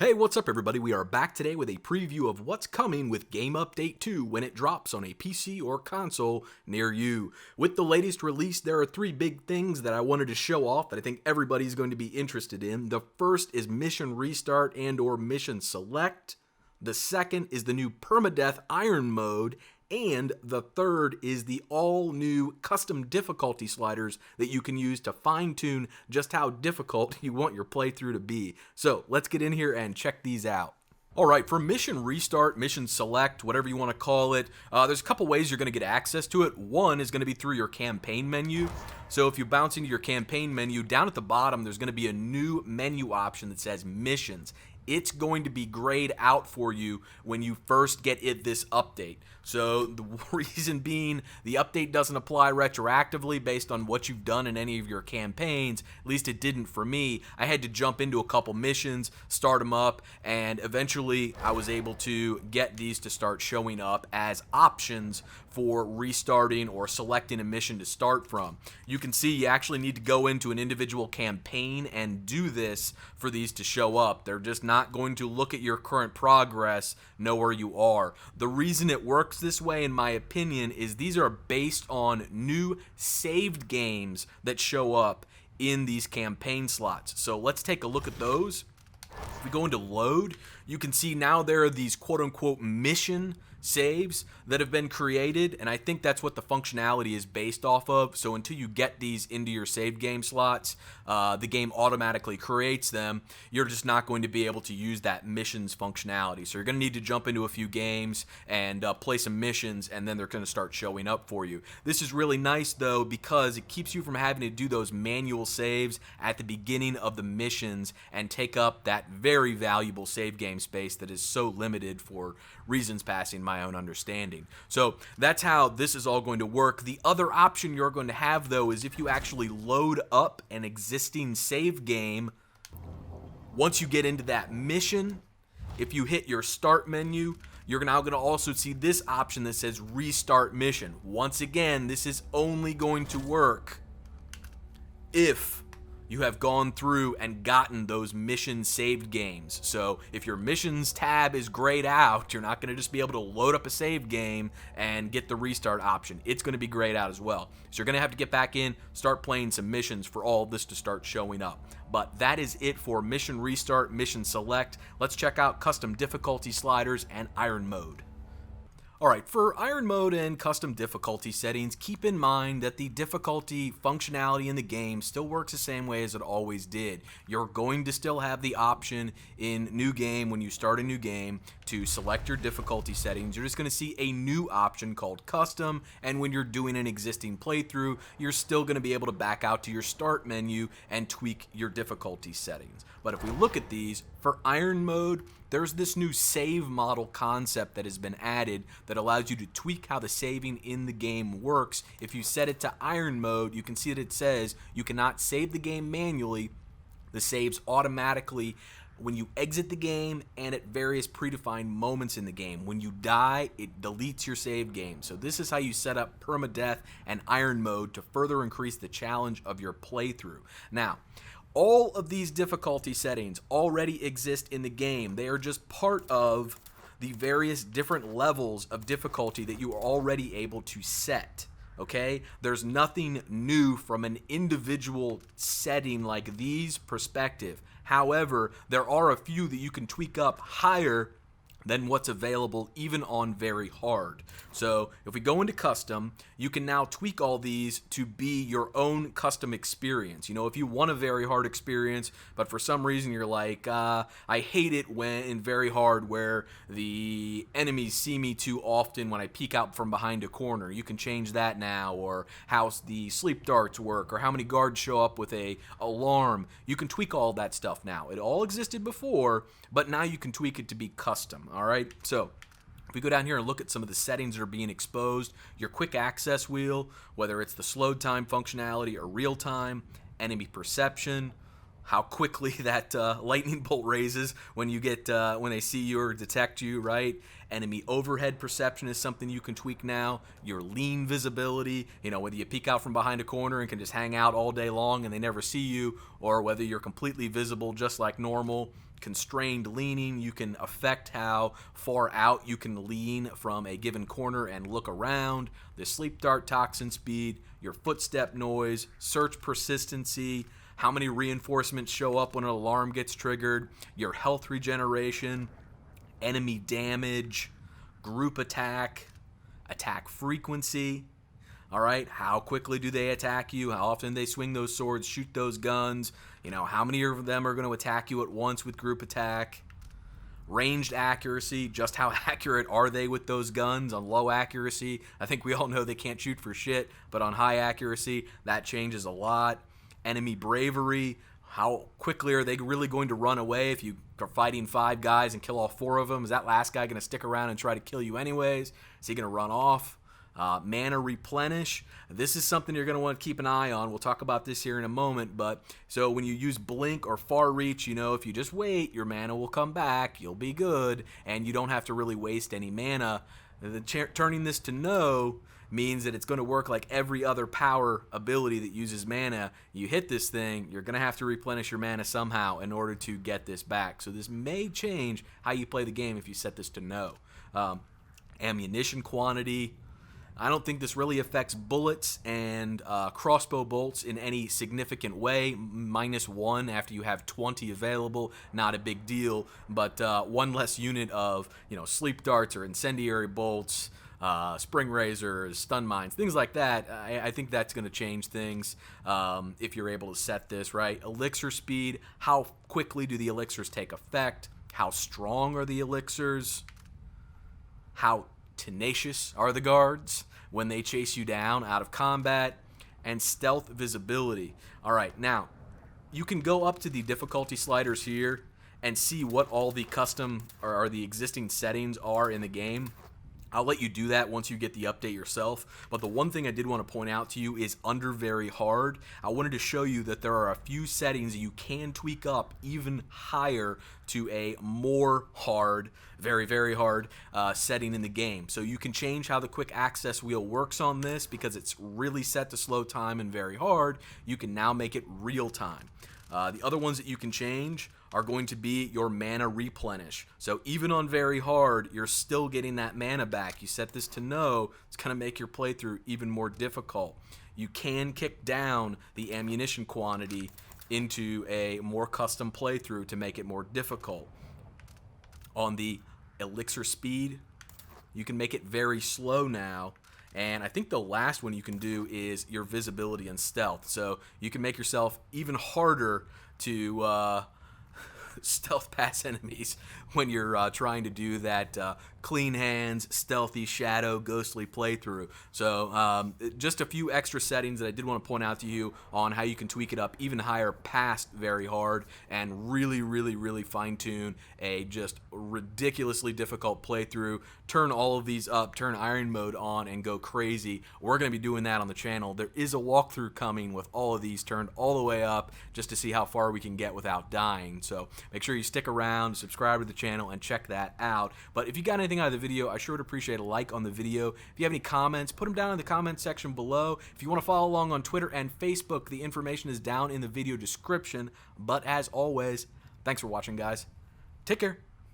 Hey, what's up everybody? We are back today with a preview of what's coming with Game Update 2 when it drops on a PC or console near you. With the latest release, there are three big things that I wanted to show off that I think everybody's going to be interested in. The first is Mission Restart and or Mission Select. The second is the new perma-death Iron Mode. And the third is the all-new custom difficulty sliders that you can use to fine-tune just how difficult you want your playthrough to be. So let's get in here and check these out. Alright, for Mission Restart, Mission Select, whatever you want to call it, there's a couple ways you're going to get access to it. One is going to be through your campaign menu. So if you bounce into your campaign menu, down at the bottom there's going to be a new menu option that says Missions. It's going to be grayed out for you when you first get this update. So the reason being, the update doesn't apply retroactively based on what you've done in any of your campaigns. At least it didn't for me. I had to jump into a couple missions, start them up, and eventually I was able to get these to start showing up as options for restarting or selecting a mission to start from. You can see you actually need to go into an individual campaign and do this for these to show up. They're just not going to look at your current progress, know where you are. The reason it works this way, in my opinion, is these are based on new saved games that show up in these campaign slots. So let's take a look at those. If we go into load, you can see now there are these quote-unquote mission saves that have been created, and I think that's what the functionality is based off of. So until you get these into your save game slots, the game automatically creates them. You're just not going to be able to use that missions functionality. So you're going to need to jump into a few games and play some missions, and then they're going to start showing up for you. This is really nice though, because it keeps you from having to do those manual saves at the beginning of the missions and take up that very valuable save game space that is so limited for reasons passing my own understanding. So that's how this is all going to work. The other option you're going to have though is if you actually load up an existing save game, once you get into that mission, if you hit your start menu, you're now going to also see this option that says restart mission. Once again, this is only going to work if you have gone through and gotten those mission saved games. So if your missions tab is grayed out, you're not going to just be able to load up a save game and get the restart option. It's going to be grayed out as well. So you're going to have to get back in, start playing some missions for all of this to start showing up. But that is it for Mission Restart, Mission Select. Let's check out custom difficulty sliders and Iron Mode. Alright, for Iron Mode and custom difficulty settings, keep in mind that the difficulty functionality in the game still works the same way as it always did. You're going to still have the option in New Game, when you start a new game, to select your difficulty settings. You're just going to see a new option called Custom, and when you're doing an existing playthrough, you're still going to be able to back out to your start menu and tweak your difficulty settings. But if we look at these, for Iron Mode, there's this new save model concept that has been added that allows you to tweak how the saving in the game works. If you set it to Iron Mode, you can see that it says you cannot save the game manually. The saves automatically when you exit the game and at various predefined moments in the game. When you die, it deletes your save game. So this is how you set up permadeath and Iron Mode to further increase the challenge of your playthrough. Now, all of these difficulty settings already exist in the game. They are just part of the various different levels of difficulty that you are already able to set. Okay? There's nothing new from an individual setting like these perspective. However, there are a few that you can tweak up higher than what's available even on very hard. So if we go into custom, you can now tweak all these to be your own custom experience. You know, if you want a very hard experience, but for some reason you're like, I hate it when in very hard where the enemies see me too often when I peek out from behind a corner. You can change that now, or how the sleep darts work, or how many guards show up with a alarm. You can tweak all that stuff now. It all existed before, but now you can tweak it to be custom. All right, so if we go down here and look at some of the settings that are being exposed, your quick access wheel, whether it's the slowed time functionality or real time, enemy perception, how quickly that lightning bolt raises when you get when they see you or detect you, right? Enemy overhead perception is something you can tweak now. Your lean visibility, you know, whether you peek out from behind a corner and can just hang out all day long and they never see you, or whether you're completely visible just like normal. constrained leaning. You can affect how far out you can lean from a given corner and look around. The sleep dart toxin speed, your footstep noise, search persistency, how many reinforcements show up when an alarm gets triggered, your health regeneration, enemy damage, group attack, attack frequency. All right, how quickly do they attack you? How often they swing those swords, shoot those guns? You know, how many of them are going to attack you at once with group attack? Ranged accuracy, just how accurate are they with those guns? On low accuracy, I think we all know they can't shoot for shit, but on high accuracy, that changes a lot. Enemy bravery, how quickly are they really going to run away if you are fighting 5 guys and kill all 4 of them? Is that last guy going to stick around and try to kill you anyways? Is he going to run off? Mana replenish. This is something you're going to want to keep an eye on. We'll talk about this here in a moment. But so when you use blink or far reach, you know, if you just wait, your mana will come back. You'll be good, and you don't have to really waste any mana. Turning this to no means that it's going to work like every other power ability that uses mana. You hit this thing, you're going to have to replenish your mana somehow in order to get this back. So this may change how you play the game if you set this to no. Ammunition quantity. I don't think this really affects bullets and crossbow bolts in any significant way. -1 after you have 20 available, not a big deal. But 1 less unit of, you know, sleep darts or incendiary bolts, spring razors, stun mines, things like that. I think that's going to change things if you're able to set this right. Elixir speed. How quickly do the elixirs take effect? How strong are the elixirs? How tenacious are the guards when they chase you down out of combat? And stealth visibility. All right, now you can go up to the difficulty sliders here and see what all the custom or the existing settings are in the game. I'll let you do that once you get the update yourself. But the one thing I did want to point out to you is under very hard. I wanted to show you that there are a few settings that you can tweak up even higher to a more hard, very, very hard setting in the game. So you can change how the quick access wheel works on this because it's really set to slow time and very hard. You can now make it real time. The other ones that you can change are going to be your mana replenish. So even on very hard, you're still getting that mana back. You set this to no, it's going to make your playthrough even more difficult. You can kick down the ammunition quantity into a more custom playthrough to make it more difficult. On the elixir speed, you can make it very slow now. And I think the last one you can do is your visibility and stealth. So you can make yourself even harder to stealth pass enemies when you're trying to do that clean hands, stealthy, shadow, ghostly playthrough. So just a few extra settings that I did want to point out to you on how you can tweak it up even higher past very hard and really, really, really fine-tune a just ridiculously difficult playthrough. Turn all of these up, turn iron mode on, and go crazy. We're going to be doing that on the channel. There is a walkthrough coming with all of these turned all the way up just to see how far we can get without dying. So make sure you stick around, subscribe to the channel, and check that out. But if you got anything out of the video, I sure would appreciate a like on the video. If you have any comments, put them down in the comment section below. If you want to follow along on Twitter and Facebook, the information is down in the video description. But as always, thanks for watching, guys. Take care.